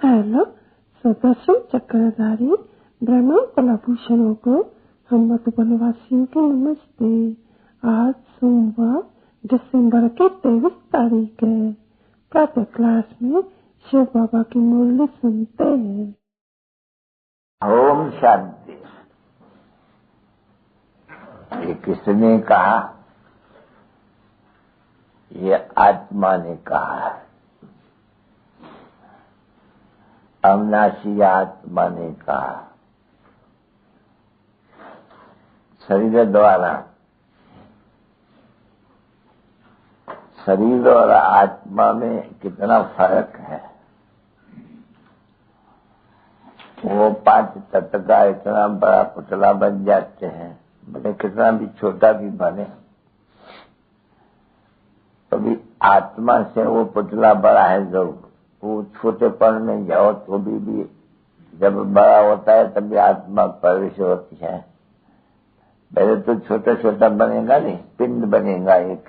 Hello सदस्यों चक्रधारी ब्रह्मा कलाभूषणों को हम मधुबनवासियों को नमस्ते। आज सोमवार दिसंबर के 23 तारीख है। प्रातः क्लास में शिव बाबा की मुरली सुनते हैं। ओम शांति। ये किसने कहा? ये आत्मा ने कहा, अविनाशी आत्मा ने कहा। शरीर द्वारा, शरीर और आत्मा में कितना फर्क है। वो 5 तत्व का इतना बड़ा पुतला बन जाते हैं, भले कितना भी छोटा भी बने, तो भी आत्मा से वो पुतला बड़ा है। जरूर वो छोटेपन में जाओ तो भी जब बड़ा होता है तभी आत्मा प्रवेश होती है। पहले तो छोटा छोटा बनेगा नहीं, पिंड बनेगा एक।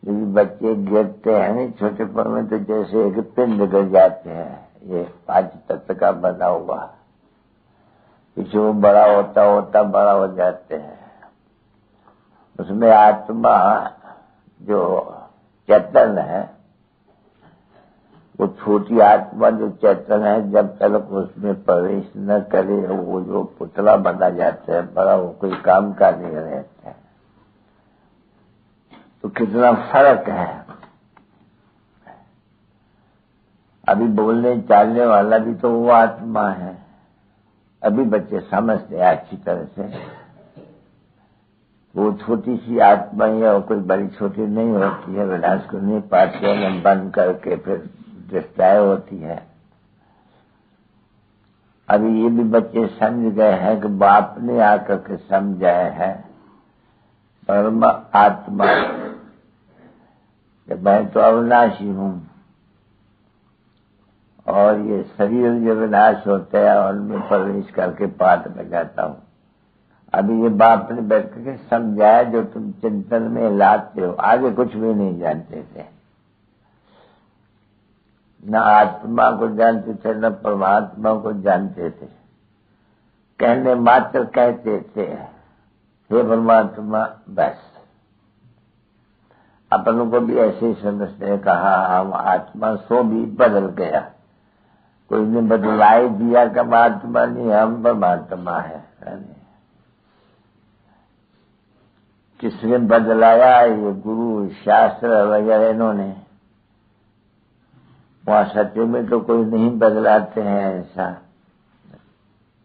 यदि बच्चे गिरते हैं नहीं छोटेपन में तो जैसे एक पिंड गिर जाते हैं। ये 5 तत्व का बना हुआ, पीछे वो बड़ा होता होता बड़ा हो जाते हैं। उसमें आत्मा जो चेतन है, वो छोटी आत्मा जो चेतन है, जब तक उसमें प्रवेश न करे वो जो पुतला बना जाता है बड़ा, वो कोई काम का नहीं रहता है। तो कितना फर्क है। अभी बोलने चालने वाला भी तो वो आत्मा है। अभी बच्चे समझते हैं अच्छी तरह से। वो छोटी सी आत्मा ही है, और कोई बड़ी छोटी नहीं होती है। विनाश को नहीं पाते हैं, बंद करके फिर दृष्टाएं होती है। अभी ये भी बच्चे समझ गए हैं कि बाप ने आकर के समझाया है परम आत्मा कि मैं तो अविनाशी हूं, और ये शरीर जो विनाश होता है और उनमें प्रवेश करके पाठ में जाता हूं। अभी ये बाप ने बैठ करके समझाया, जो तुम चिंतन में लाते हो। आगे कुछ भी नहीं जानते थे, न आत्मा को जानते थे न परमात्मा को जानते थे। कहने मात्र कहते थे हे परमात्मा, बस। अपनों को भी ऐसे ही समझते हैं। कहा हम आत्मा सो भी बदल गया, कोई ने बदलाई दिया कि आत्मा नहीं, हम परमात्मा है। किसने बदलाया? ये गुरु शास्त्र वगैरह इन्होंने। वहां सत्य में तो कोई नहीं बदलाते हैं, ऐसा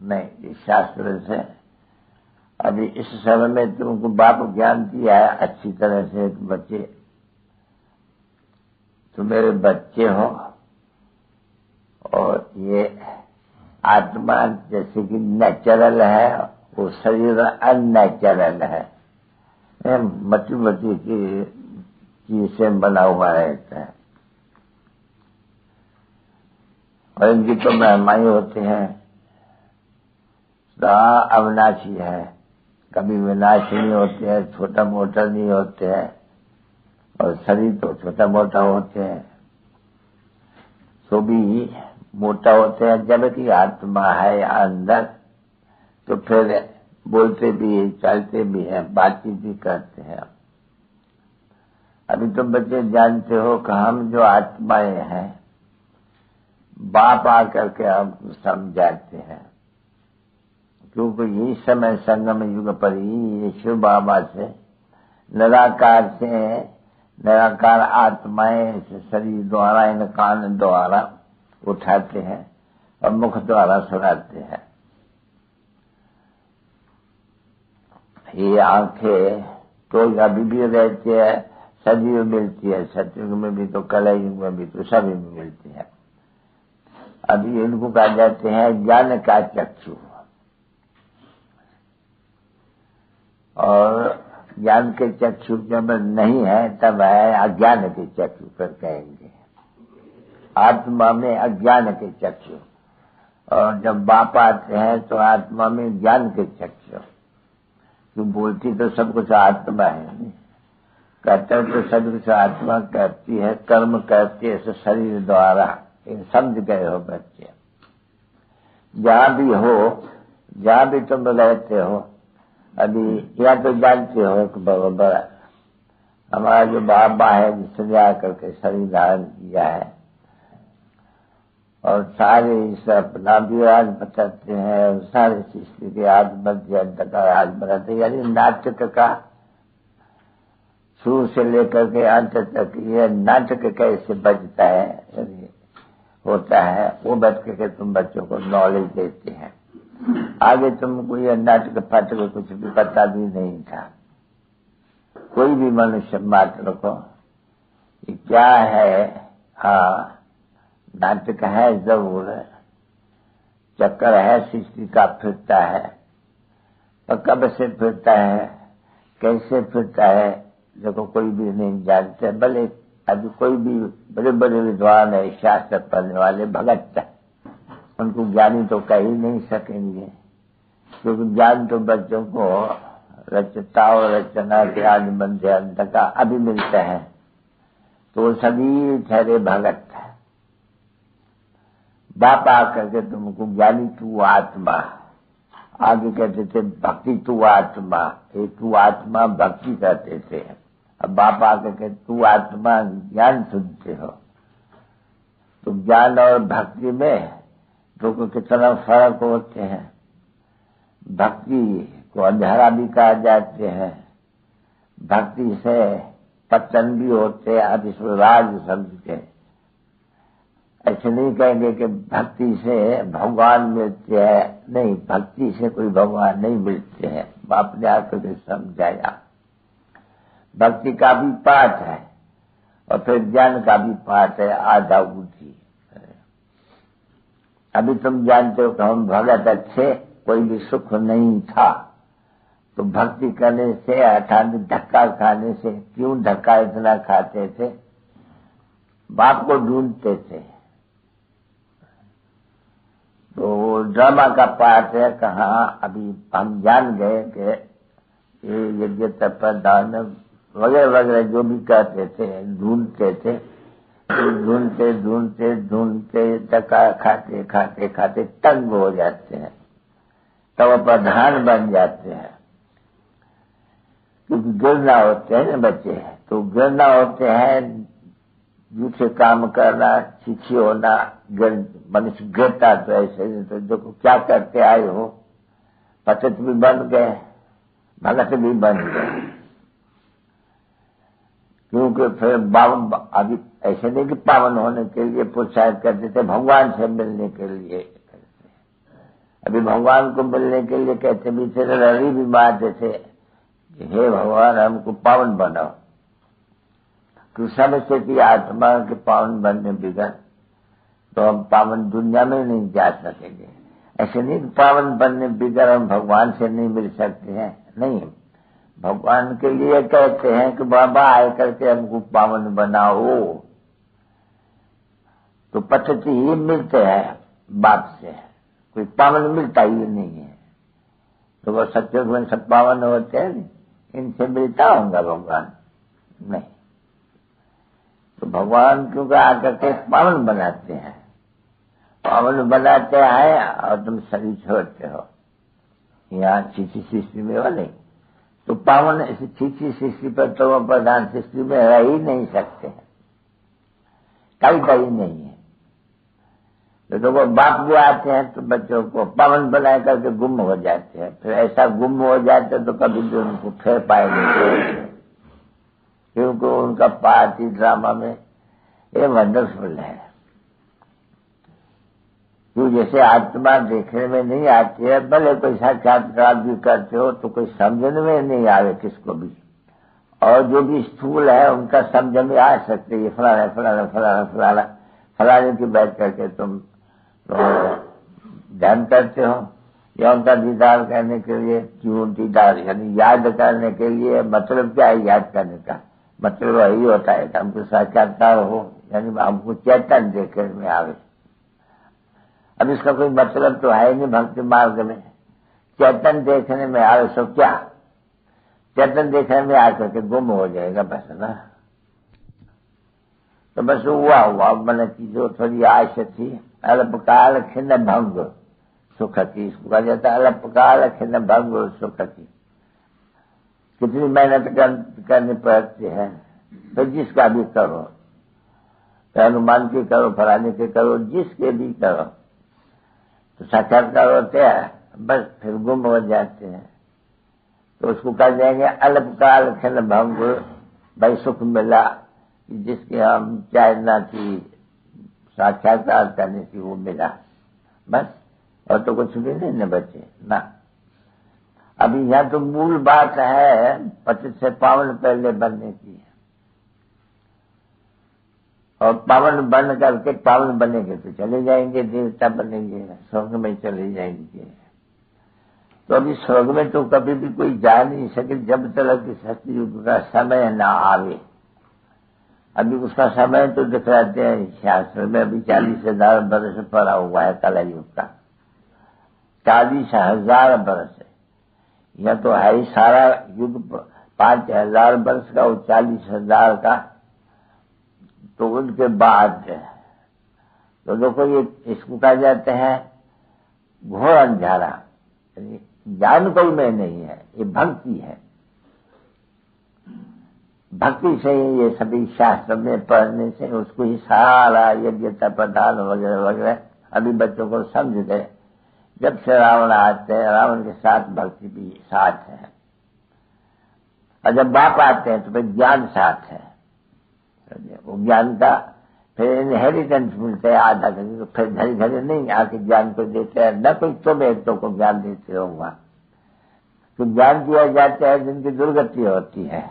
नहीं। शास्त्र से अभी इस समय में तुमको बाप ज्ञान दिया है अच्छी तरह से। बच्चे तुम मेरे बच्चे हो, और ये आत्मा जैसे कि नेचुरल है, वो शरीर अननेचुरल है, मटी की चीज से बना हुआ रहता है। और इनकी तो महिमाएं होते हैं, अविनाशी है, कभी विनाशी नहीं होते हैं, छोटा मोटा नहीं होते हैं। और शरीर तो छोटा मोटा होते हैं, तो भी मोटा होते हैं। जबकि आत्मा है अंदर, तो फिर बोलते भी है, चलते भी हैं, बातचीत भी करते हैं। अभी तो बच्चे जानते हो कि हम जो आत्माएं हैं, बाप आकर के हमको समझाते हैं। क्योंकि यही समय संगम युग पर ही शिव बाबा से निराकार आत्माएं शरीर द्वारा, इन कान द्वारा उठाते हैं और मुख द्वारा सुनाते हैं। ये आंखें तो अभी भी रहती है, सजीव मिलती है। सतयुग में भी तो, कलयुग में भी तो, सभी में मिलती है। अभी इनको कहा जाते हैं ज्ञान का चक्षु, और ज्ञान के चक्षु जब नहीं है तब है अज्ञान के चक्षु। फिर कहेंगे आत्मा में अज्ञान के चक्षु, और जब बाप आते हैं तो आत्मा में ज्ञान के चक्षु। तो बोलती तो सब कुछ आत्मा है, कहते हैं तो सब कुछ आत्मा करती है, कर्म करती है शरीर द्वारा। ये समझ गए हो बच्चे। जहां भी हो, जहां भी तुम रहते हो, अभी या तो जानते हो कि बड़ा हमारा जो बाबा है जिसने आकर के शरीर धारण किया है और सारे इस अपना भी राज बताते हैं और सारे सृष्टि के आज मध्य अंत का राज बनाते हैं। यानी नाटक का शुरू से लेकर के अंत तक ये नाटक कैसे बजता है, यानी होता है, वो बैठ के तुम बच्चों को नॉलेज देते हैं। आगे तुमको ये नाटक फाटक कुछ भी पता भी नहीं था। कोई भी मनुष्य मात्र को ये क्या है, हाँ नाटक है जरूर, चक्कर है सृष्टि का फिरता है, तो कब से फिरता है, कैसे फिरता है, देखो कोई भी नहीं जानते। भले अभी कोई भी बड़े बड़े विद्वान है, शास्त्र पढ़ने वाले भगत, उनको ज्ञानी तो कह ही नहीं सकेंगे, क्योंकि ज्ञान तो बच्चों को रचता और रचना के आदि मध्य अंत का अभी मिलता है, तो वो सभी ठहरे भगत है। बाप आकर के तुमको ज्ञानी तू आत्मा, आगे कहते थे भक्ति तू आत्मा, ये तू आत्मा भक्ति कहते थे। अब बाप आकर के तू आत्मा ज्ञान सुनते हो, तो ज्ञान और भक्ति में तो कितना फर्क होते हैं। भक्ति को अंधेरा भी कहा जाते हैं, भक्ति से पतन भी होते हैं, अब इसमें राज समझ के ऐसे नहीं कहेंगे कि भक्ति से भगवान मिलते हैं, नहीं, भक्ति से कोई भगवान नहीं मिलते हैं। बाप ने आकर के समझाया भक्ति का भी पाठ है और फिर ज्ञान का भी पाठ है, आधा बुद्धि। अभी तुम जानते हो कि हम भगत अच्छे, कोई भी सुख नहीं था, तो भक्ति करने से अर्थात धक्का खाने से, क्यों धक्का इतना खाते थे, बाप को ढूंढते थे। तो ड्रामा का पार्ट है, कहाँ अभी हम जान गए कि ये यज्ञ तप दान वगैरह वगैरह जो भी कहते थे, ढूंढते थे, ढूंढते ढूंढते ढूंढते धक्का खाते खाते खाते तंग हो जाते हैं, तब तो प्रधान बन जाते हैं। क्योंकि गिरना होते हैं ना बच्चे, तो गिरना होते हैं, झूठे काम करना, छीछी होना, मनुष्य गिरता तो ऐसे, तो देखो क्या करते आए हो, पतित भी बन गए, भगत भी बन गए। क्योंकि फिर अभी ऐसे नहीं कि पावन होने के लिए प्रोत्साहित करते थे, भगवान से मिलने के लिए करते। अभी भगवान को मिलने के लिए कहते भी थे, लड़ी भी मारते थे, हे भगवान हमको पावन बनाओ। कि समझते कि आत्मा के पावन बनने बिगड़ तो हम पावन दुनिया में नहीं जा सकेंगे। ऐसे नहीं पावन बनने बिगड़ हम भगवान से नहीं मिल सकते हैं, नहीं, भगवान के लिए कहते हैं कि बाबा आए करके हमको पावन बनाओ, तो पद्धति ही मिलते हैं बाप से, कोई पावन मिलता ही नहीं है। तो वो सत्युग में सब पावन होते हैं, इनसे मिलता होगा भगवान, नहीं। तो भगवान क्योंकि आकर के पावन बनाते हैं, पावन बनाते हैं और तुम शरीर छोड़ते हो यहाँ छीछी सृष्टि में, वाले तो पावन ऐसी छीछी सृष्टि पर तो प्रधान सृष्टि में रह ही नहीं सकते हैं, कहीं नहीं है। तो वो बाप भी आते हैं तो बच्चों को पावन बना करके गुम हो जाते हैं, फिर ऐसा गुम हो जाते तो कभी भी उनको फिर पाएंगे, क्योंकि उनका पार्टी ड्रामा में ये वंडरफुल है। क्यों जैसे आत्मा देखने में नहीं आती है, भले कोई साक्षात्कार भी करते हो तो कोई समझने में नहीं आवे किसको भी, और जो भी स्थूल है उनका समझ में आ सकते हैं, फलाना फलाना फलाना फलाना फलाने की बैठ करके तुम ध्यान करते हो, या उनका दीदार करने के लिए, क्यों दीदार यानी याद करने के लिए, मतलब क्या है याद करने का, मतलब वही होता है कि हमको साक्षात्कार हो, यानी हमको चैतन्य देखने में आवे। अब इसका कोई मतलब तो है नहीं भक्ति मार्ग में, चैतन्य देखने में आवे सो क्या, चैतन्य देखने में आकर के गुम हो जाएगा बस ना। तो बस हुआ मैंने की जो थोड़ी आश थी, अल्पकाल खिन्न भंग सुख की, इसको कहा जाता है अल्पकाल खिन्न भंग सुख की। कितनी मेहनत करनी पड़ती है, तो जिसका भी करो, हनुमान की करो, फलाने के करो, जिसके भी करो, तो साक्षात्कार होते हैं, बस फिर गुम हो जाते हैं। तो उसको कह जाएंगे अल्पकाल खिन्न भंग, भाई सुख मिला जिसकी हम चाहना थी, साक्षात्कार करने की वो मिला, बस, और तो कुछ भी नहीं न बचे ना। अभी यहाँ तो मूल बात है पतित से पावन पहले बनने की, और पावन बन करके पावन बनेंगे तो चले जाएंगे, देवता बनेंगे, स्वर्ग में चले जाएंगे। तो अभी स्वर्ग में तो कभी भी कोई जा नहीं सके जब तक कि सतयुग का समय न आवे। अभी उसका समय तो दिखलाते हैं शास्त्र में, अभी 40,000 वर्ष पड़ा हुआ है कलयुग का, 40,000 वर्ष है। यह तो है ही सारा युग 5,000 वर्ष का और 40,000 का, तो उनके बाद तो देखो ये इसको कहा जाते हैं घोर अंधारा, ज्ञान कोई में नहीं है, ये भक्ति है। भक्ति से ये सभी शास्त्र में पढ़ने से उसको ही सारा यज्ञ तपदान वगैरह वगैरह अभी बच्चों को समझ गए। जब से रावण आते हैं, रावण के साथ भक्ति भी साथ है, और जब बाप आते हैं तो फिर ज्ञान साथ है। वो ज्ञान का फिर इनहेरिटेंस मिलता है आधा करके, तो फिर घड़ी घड़ी नहीं आके ज्ञान को देते हैं, न कोई तुम एक तो को ज्ञान देते होगा। तो ज्ञान दिया जाता है जिनकी दुर्गति होती है,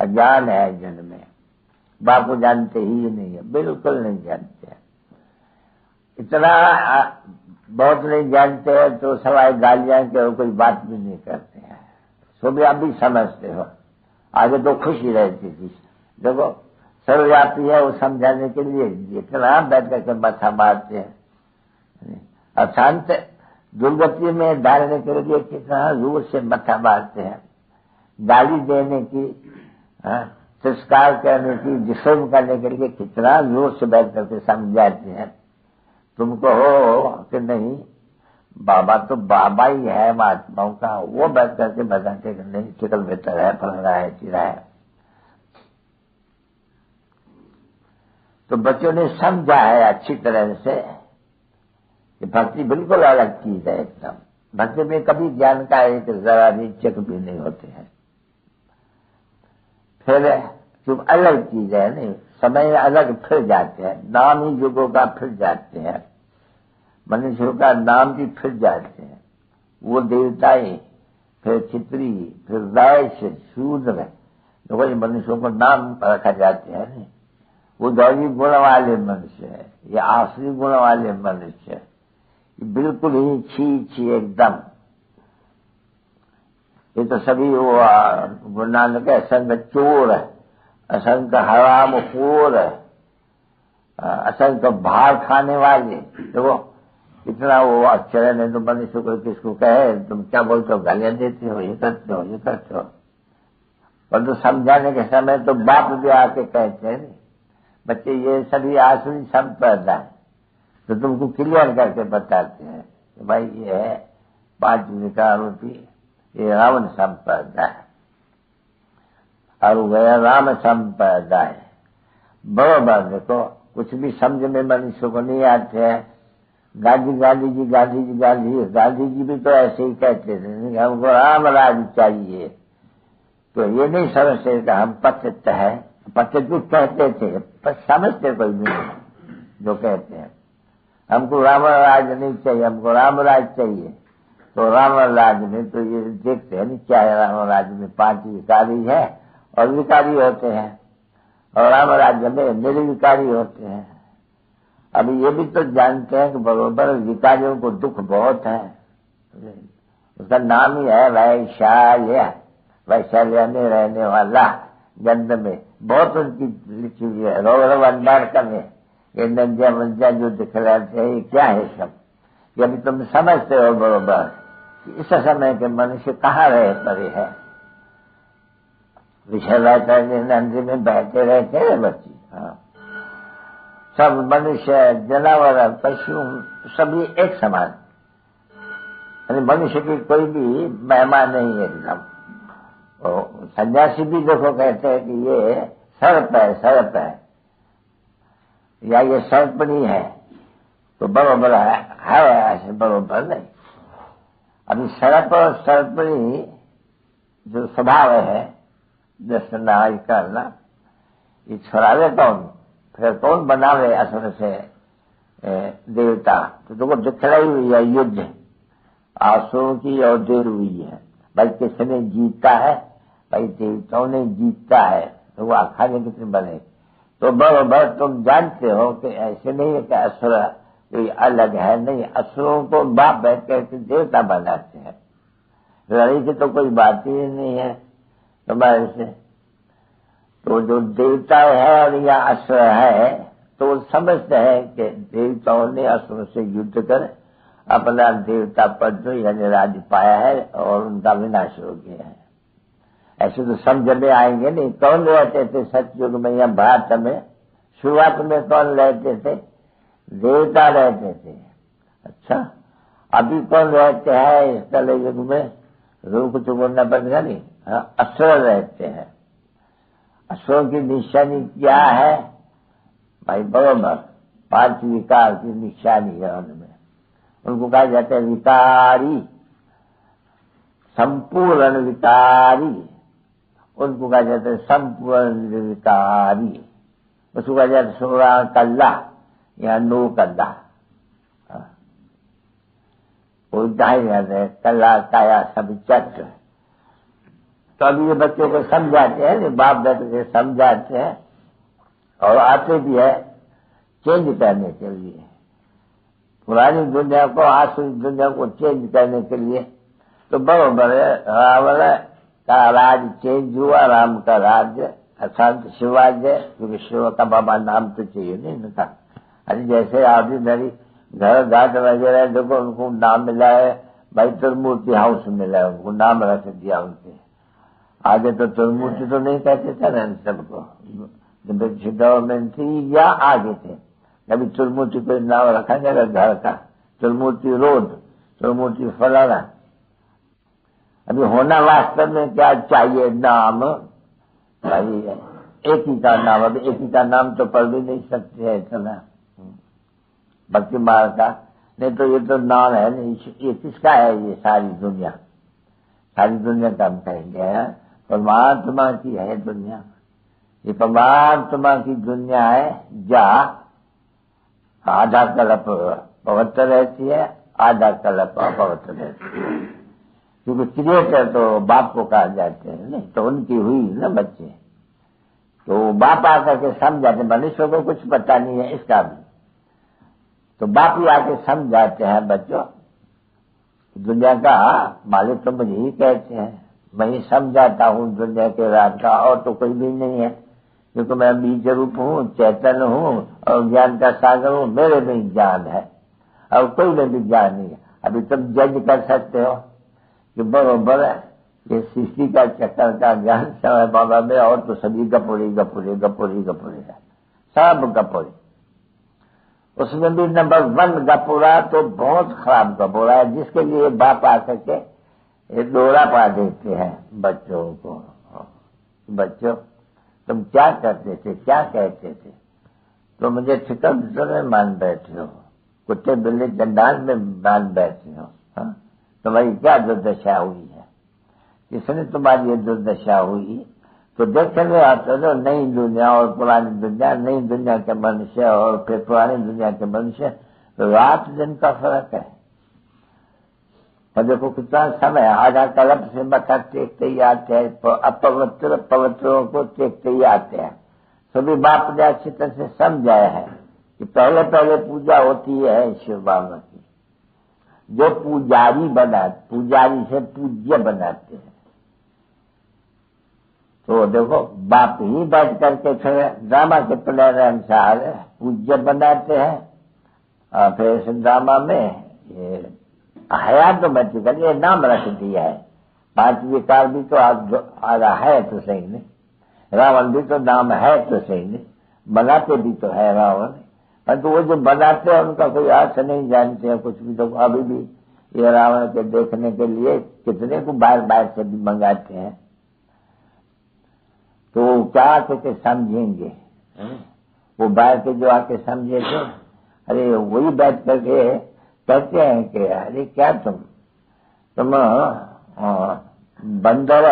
अज्ञान है जिनमें, बाप को जानते ही नहीं है, बिल्कुल नहीं जानते हैं। इतना बहुत नहीं जानते हैं तो सवाए गालियां के कोई बात भी नहीं करते हैं। सो भी आप भी समझते हो, आगे तो खुशी रहती थी। देखो सर्वव्यापी है, वो समझाने के लिए इतना बैठ करके मथा मारते हैं, अशांत दुर्गति में डालने के लिए कितना जोर से मथा मारते हैं, गाली देने की, तिरस्कार करने की, डिफेम करने के लिए कितना जोर से बैठ करके समझाते हैं। तुमको हो कि नहीं, बाबा तो बाबा ही है महात्माओं का, वो बैठ करके बताते कि नहीं चिकल बेहतर है, फल रहा है, चिरा है। तो बच्चों ने समझा है अच्छी तरह से कि भक्ति बिल्कुल अलग चीज है एकदम। भक्ति में कभी ज्ञान का एक जरा भी चक भी नहीं होते हैं। फिर जो अलग चीज है नहीं, समय अलग फिर जाते हैं, नाम ही युगों का फिर जाते हैं, मनुष्यों का नाम भी फिर जाते हैं। वो देवताएं, फिर क्षत्रिय, फिर वैश्य, शूद्र, तो मनुष्यों को नाम रखा जाते हैं नहीं। वो दैवी गुण वाले मनुष्य है, ये आसरी गुण वाले मनुष्य है, ये बिल्कुल ही छी एकदम। ये तो सभी वो गुरु नानक असंग चोर है, असंग हराम खोर है, असंग भार खाने वाले। देखो इतना वो आश्चर्य नहीं तो मनुष्य को किसको कहे तुम क्या बोलते हो, गालियां देते हो, ये करते हो, ये करते हो। पर तो समझाने के समय तो बाप भी आके कहते हैं बच्चे ये सभी आसुरी संप्रदाय है, तो तुमको क्लियर करके बताते हैं कि भाई ये है 5 विकारोपी, ये रावण संप्रदाय और गया राम संप्रदाय। बराबर देखो कुछ भी समझ में मनुष्य को नहीं आते हैं। गांधी जी गांधी जी भी तो ऐसे ही कहते थे हमको राम राज चाहिए, तो ये नहीं समझते कि हम पतित है, पतित भी कहते थे पर समझते कोई नहीं जो कहते हैं हमको राम राज नहीं चाहिए, हमको राम राज चाहिए। तो राम राज में तो ये देखते हैं नहीं क्या है, राम राज में 5 विकारी है और विकारी होते हैं, और राम राज्य में निर्विकारी होते हैं। अभी ये भी तो जानते हैं कि बरोबर विकारियों को दुख बहुत है, उसका नाम ही है वैशाल्य, वैशाल्य में रहने वाला, गंध में बहुत उनकी लिखी हुई है, रौरव अंडारकर में ये नंजा मंजा जो दिखलाते हैं ये क्या है सब। ये अभी तुम समझते हो बरोबर कि इस समय के मनुष्य कहाँ रहे पड़े हैं, विषय करके नंदी में बैठे रहते हैं बच्चे। हाँ सब मनुष्य, जानवर, पशु सभी एक समान, यानी मनुष्य की कोई भी महिमा नहीं है एकदम। तो सन्यासी भी देखो कहते हैं कि ये सर्प है, सर्प है, या ये सर्पणी है, तो बरोबर है ऐसे बरोबर नहीं। अभी सर्प और सर्पणी जो स्वभाव है दर्शना करना, ये छुड़ावे कौन, फिर कौन बनावे असुर से देवता? तो देखो दिखलाई हुई है युद्ध आसुरों की और देर हुई है। भाई किसने जीता है? भाई देवताओं ने जीता है, तो वो अखाड़े कितने बने। तो बरोबर तुम जानते हो कि ऐसे नहीं है कि असुर कोई अलग है, नहीं, असुरों को बाप बैठ करके देवता बनाते हैं। लड़ाई की तो कोई बात ही नहीं है तुम्हारे से। तो जो देवता है और या असुर है, तो वो समझते हैं कि देवताओं ने असुर से युद्ध कर अपना देवता पद जो यानी राज्य पाया है और उनका विनाश हो गया है। ऐसे तो समझ में आएंगे नहीं। कौन रहते थे सतयुग में या भारत में? शुरुआत में कौन रहते थे? देवता रहते थे। अच्छा, अभी कौन रहते हैं इस कलयुग में? रूप तो बोलना पड़ेगा नहीं, असुर रहते हैं। असुरों की निशानी क्या है भाई? बरोबर 5 विकार की निशानी है उनमें। उनको कहा जाता है विकारी, संपूर्ण विकारी, उनको कहा जाता है संपूर्ण विकारी, उसको कहा जाता है सोरा कल्ला या नो कल्ला, वो जाहिर जाते हैं कल्ला काया सब चक्र। तो अभी ये बच्चों को समझाते हैं, बाप बेटे से समझाते हैं और आते भी है चेंज करने के लिए, पुरानी दुनिया को आसुरी दुनिया को चेंज करने के लिए। तो बरोबर है, रावण का राज चेंज हुआ, राम का राज्य अशांत शिवाज्य, क्योंकि शिव का बाबा नाम तो चाहिए नहीं इनका। अरे जैसे ऑर्डिनरी घर घाट वगैरह देखो उनको नाम मिला है भाई, त्रिमूर्ति हाउस मिला है, उनको नाम रख दिया उनके। आगे तो त्रिमूर्ति तो नहीं कहते थे ना सबको, ब्रिटिश गवर्नमेंट थी या आगे थे, अभी त्रिमूर्ति कोई नाम रखा जाएगा घर का, त्रिमूर्ति रोड, त्रिमूर्ति फलाना। अभी होना वास्तव में क्या चाहिए? नाम भाई एक ही का नाम। अभी एक ही का नाम तो पढ़ भी नहीं सकते है इतना भक्ति मार्ग का, नहीं तो ये तो नाम है नहीं। ये किसका है? ये सारी दुनिया, सारी दुनिया का हम कहेंगे परमात्मा की है दुनिया। ये परमात्मा की दुनिया है, जा आधा कल्प पवित्र रहती है, आधा कल्प अपवित्र रहती है। क्योंकि क्रिएटर तो बाप को कहा जाते हैं, नहीं तो उनकी हुई ना बच्चे, तो बाप आकर के समझाते। मनुष्य को कुछ पता नहीं है इसका भी, तो बाप ही आके समझाते हैं बच्चों, दुनिया का मालिक तो मुझे ही कहते हैं, मैं ही समझाता हूँ दुनिया के राज का, और तो कोई भी नहीं है, क्योंकि मैं बीज रूप हूँ, चैतन्य हूँ और ज्ञान का सागर हूँ। मेरे में ज्ञान है और कोई में भी ज्ञान नहीं है। अभी तुम जज कर सकते हो कि बरोबर है ये सृष्टि का चक्कर का ज्ञान समय बाबा में, और तो सभी गपुरी गपुरी गपुरी गपुरी है, सब गपुरी। उसमें भी नंबर 1 गपुरा तो बहुत खराब गपुरा है, जिसके लिए बाप आकर के डोरा पा देते हैं बच्चों को। बच्चों तुम क्या करते थे, क्या कहते थे? तो मुझे ठिकर में मान बैठे हो, कुत्ते बिल्ली चंडाल में मान बैठे हो। तुम्हारी क्या दुर्दशा हुई है? किसने तुम्हारी ये दुर्दशा हुई? तो देखने में आते हो नई दुनिया और पुरानी दुनिया, नई दुनिया के मनुष्य और फिर पुरानी दुनिया के मनुष्य, तो रात दिन का फर्क है। और देखो कितना समय, आधा कल्प से मथा टेकते ही आते हैं, तो अपवित्र पवित्रों को टेकते ही आते हैं। सभी बाप ने अच्छी तरह से समझाया है कि पहले पहले पूजा होती है शिव बाबा की, जो पुजारी पुजारी से पूज्य बनाते हैं। तो देखो बाप ही बैठ करके फिर ड्रामा के प्लान अनुसार पूज्य बनाते हैं, और फिर इस ड्रामा में ये ऑटोमेटिकली ये नाम रख दिया है। 5 विकार भी तो आ रहा है तो सही नहीं, रावण भी तो नाम है तो सही नहीं, बनाते भी तो है रावण, परंतु वो जो बनाते हैं उनका कोई अर्थ नहीं जानते हैं कुछ भी। तो अभी भी ये रावण के देखने के लिए कितने को बाहर बाहर से भी मंगाते हैं, तो क्या आके समझेंगे? वो बाहर के जो आके समझे थे, अरे वही बैठ करके कहते हैं कि अरे क्या तुम बंदर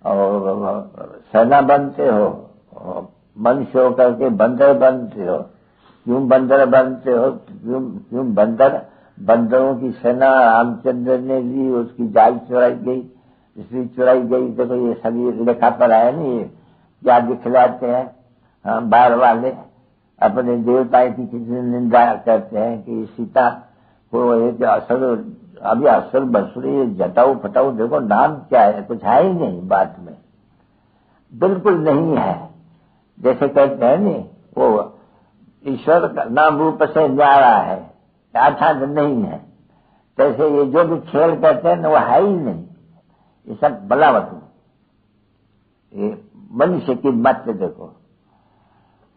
और सेना बनते हो, मनुष्य होकर के बंदर बनते हो, क्यों बंदर बनते हो? क्यों बंदरों की सेना रामचंद्र ने ली, उसकी जाल चुराई गई, इसलिए चुराई गई। देखो ये सभी लेखा पर आए नहीं, क्या दिखलाते हैं बाहर वाले, अपने देवता की किसी निंदा करते हैं कि सीता को एक असर, अभी असर बसुरी जटाऊ फटाऊ, देखो नाम क्या है, कुछ है ही नहीं बात में, बिल्कुल नहीं है। जैसे कहते हैं नहीं, वो ईश्वर का नाम रूप से न्यारा है, अर्थात नहीं है। जैसे ये जो भी खेल करते हैं ना, वो है ही नहीं, ये सब बलावट। ये मनुष्य की मत देखो,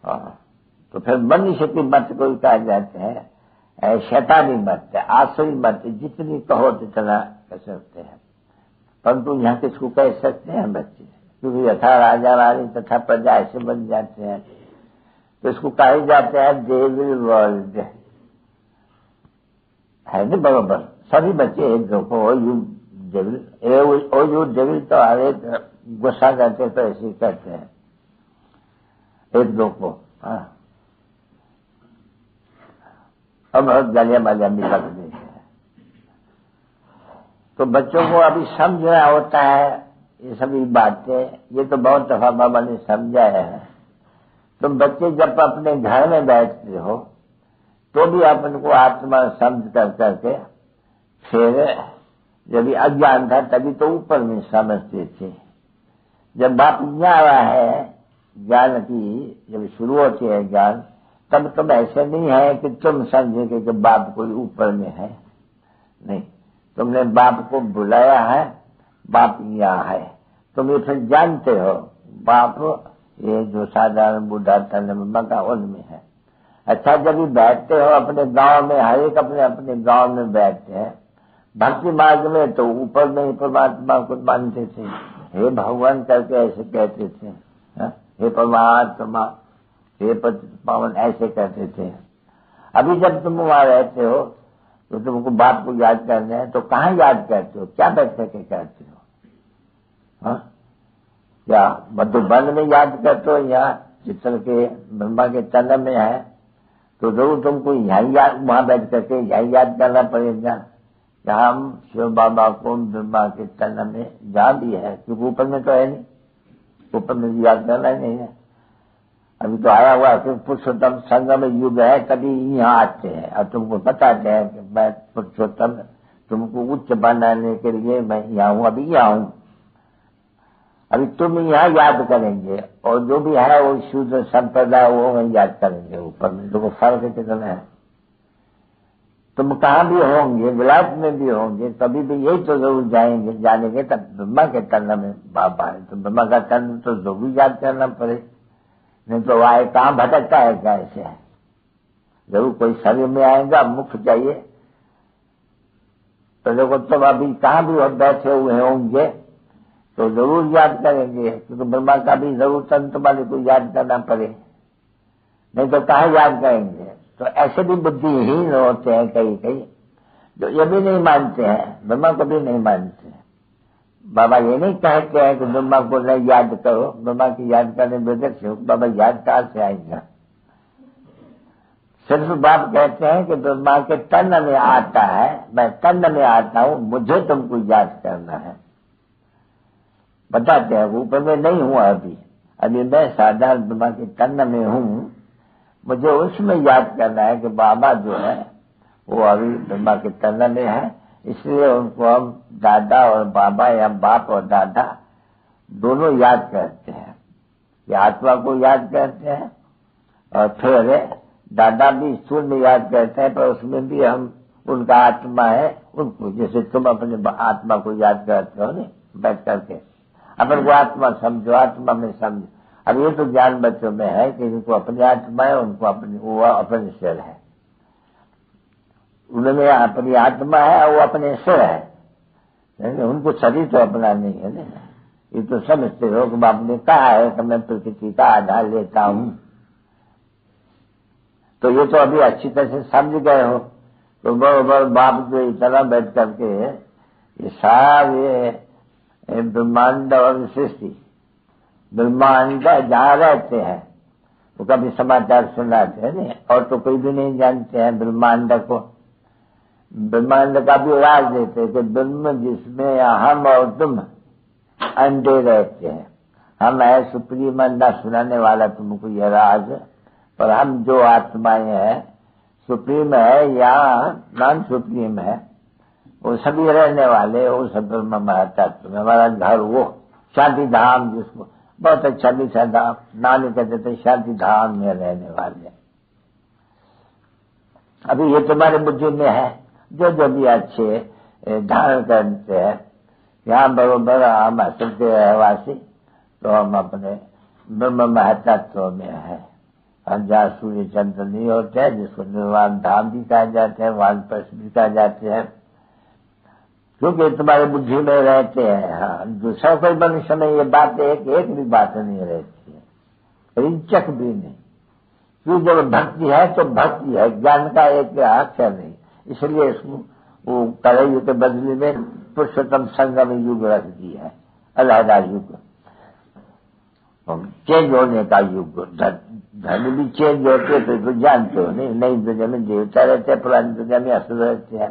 तो फिर मनुष्य की मत को कहा जाते हैं शैतानी मत है, आसुरी मत, जितनी कहो जितना कह सकते हैं। परंतु यहाँ किसको कह सकते हैं बच्चे, क्योंकि यथा राजा रानी तथा प्रजा ऐसे बन जाते हैं, तो इसको कहे जाते हैं डेविल वर्ल्ड है ना, बराबर। सभी बच्चे एक देखो यू डेविल तो हर एक गुस्सा करते तो ऐसे कहते हैं एक दो को। अब बहुत गालियां बालियां भी लग गई है, तो बच्चों को अभी समझना होता है ये सभी बातें। ये तो बहुत दफा बाबा ने समझाया है। तुम बच्चे जब अपने घर में बैठते हो तो भी आप उनको आत्मा समझ कर करके, फिर जब अज्ञान था तभी तो ऊपर में समझते थे। जब बाप यहाँ आ रहा है ज्ञान की, जब शुरू होती है ज्ञान, तब तुम ऐसे नहीं है कि तुम समझे कि बाप कोई ऊपर में है, नहीं। तुमने बाप को बुलाया है, बाप यहाँ है, तुम ये फिर जानते हो बाप ये जो साधारण बुढ़ा तन का उनमें है। अच्छा, जब भी बैठते हो अपने गांव में, हर एक अपने अपने गांव में बैठते हैं, भक्ति मार्ग में तो ऊपर में ही परमात्मा को मानते थे, हे भगवान करके ऐसे कहते थे, हे परमात्मा, हे पावन ऐसे कहते थे। अभी जब तुम वहां रहते हो तो तुमको बाप को याद करना है, तो कहाँ याद करते हो, क्या बैठ करके कहते हो? क्या मधुबन में याद करते हो, या चित्र के ब्रह्मा के तन में है, तो जरूर तुमको यही याद, वहां बैठ करके यही याद करना पड़ेगा। जहाँ हम शिव बाबा को ब्रह्मा के तन में जहाँ भी है, क्योंकि ऊपर में तो है नहीं, ऊपर में याद करना ही नहीं है। अभी तो आया हुआ कि पुरुषोत्तम संगम युग है, तभी यहाँ आते हैं और तुमको बताते हैं कि मैं पुरुषोत्तम, तुमको उच्च बनाने के लिए मैं यहाँ हूँ, अभी यहाँ हूँ। अभी तुम यहाँ याद करेंगे और जो भी है वो शुद्ध संप्रदाय वो मैं याद करेंगे ऊपर में। देखो फर्क कितना है। तुम कहाँ भी होंगे, विलास में भी होंगे, तभी भी यही तो जरूर जानेंगे तब ब्रह्मा के तन में बाबा है। तो ब्रह्मा का तन तो जरूर याद करना पड़े, नहीं तो आए कहाँ भटकता है कैसे? जरूर कोई शरीर में आएगा, मुख चाहिए। तो देखो तुम अभी कहाँ भी बैठे हुए होंगे तो जरूर याद करेंगे, क्योंकि ब्रह्मा का भी जरूर तन तुम्हारे को याद करना पड़े, नहीं तो कहाँ याद करेंगे। तो ऐसे भी बुद्धिहीन होते हैं कई कई, जो ये भी नहीं मानते हैं, ब्रह्मा को भी नहीं मानते। बाबा ये नहीं कहते हैं कि ब्रह्मा को नहीं याद करो, ब्रह्मा की याद करने बेहतर से बाबा याद कहाँ से आएगा। सिर्फ बाप कहते हैं कि ब्रह्मा के तन में आता है, मैं तन में आता हूँ, मुझे तुमको याद करना है। बताते हैं ऊपर में नहीं हुआ, अभी मैं साधारण ब्रह्मा के तन में हूँ, मुझे उसमें याद करना है कि बाबा जो है वो अभी ब्रह्मा के तन में है। इसलिए उनको हम दादा और बाबा या बाप और दादा दोनों याद करते हैं। ये आत्मा को याद करते हैं और फिर दादा भी स्थूल में याद करते हैं, पर उसमें भी हम उनका आत्मा है उनको, जैसे तुम अपने आत्मा को याद करते हो ना बैठ करके, अपन को आत्मा समझो, आत्मा में समझो। अब ये तो ज्ञान बच्चों में है कि इनको अपनी आत्मा है, उनको वो अपने सिर है, उनमें अपनी आत्मा है, वो अपने सिर है, उनको शरीर तो अपना नहीं है ना। ये तो समझते हो कि बाप ने कहा है कि मैं प्रकृति का आधार लेता हूं, तो ये तो अभी अच्छी तरह से समझ गए हो। तो बराबर बाप जो इतना बैठ करके ये सारे ब्रह्मांड और सृष्टि, ब्रह्मांड जहाँ रहते हैं वो कभी समाचार सुनाते हैं नहीं, और तो कोई भी नहीं जानते हैं ब्रह्मांड को। ब्रह्मांड का भी राज देते हैं कि ब्रह्म जिसमें हम और तुम अंडे रहते हैं, हम है सुप्रीम अंडा सुनाने वाला तुमको यह राज, पर हम जो आत्माएं हैं सुप्रीम है या नॉन सुप्रीम है, वो सभी रहने वाले वो सब ब्रह्म महातत्व में। हमारा घर वो शांति धाम, जिसको बहुत अच्छा मीठा धाम नानी कहते थे, शांति धाम में रहने वाले। अभी ये तुम्हारे बुद्धि में है, जो जो भी अच्छे धारण करते हैं, यहाँ बरोबर हम असुर के रहवासी, तो हम अपने ब्रह्म महतत्व में है। हम जहाँ सूर्य चंद्र नहीं होते हैं, जिसको निर्वाण धाम भी कहा जाते हैं, वानप्रस्थ भी कहा जाते हैं, क्योंकि तुम्हारे बुद्धि में रहते हैं। हाँ, दूसरा कोई मनुष्य में ये बात एक भी बात नहीं रहती है, रिंचक भी नहीं। क्योंकि जब भक्ति है तो भक्ति है, ज्ञान का एक अक्षर नहीं। इसलिए इसको वो कलयुग के बदले में पुरुषोत्तम संगम युग रख दिया है, अलहदा युग, चेंज होने का युग। धर्म भी चेंज होते तो जानते हो नहीं, नई दुनिया में देवता रहते हैं, पुरानी दुनिया में असुर रहते हैं,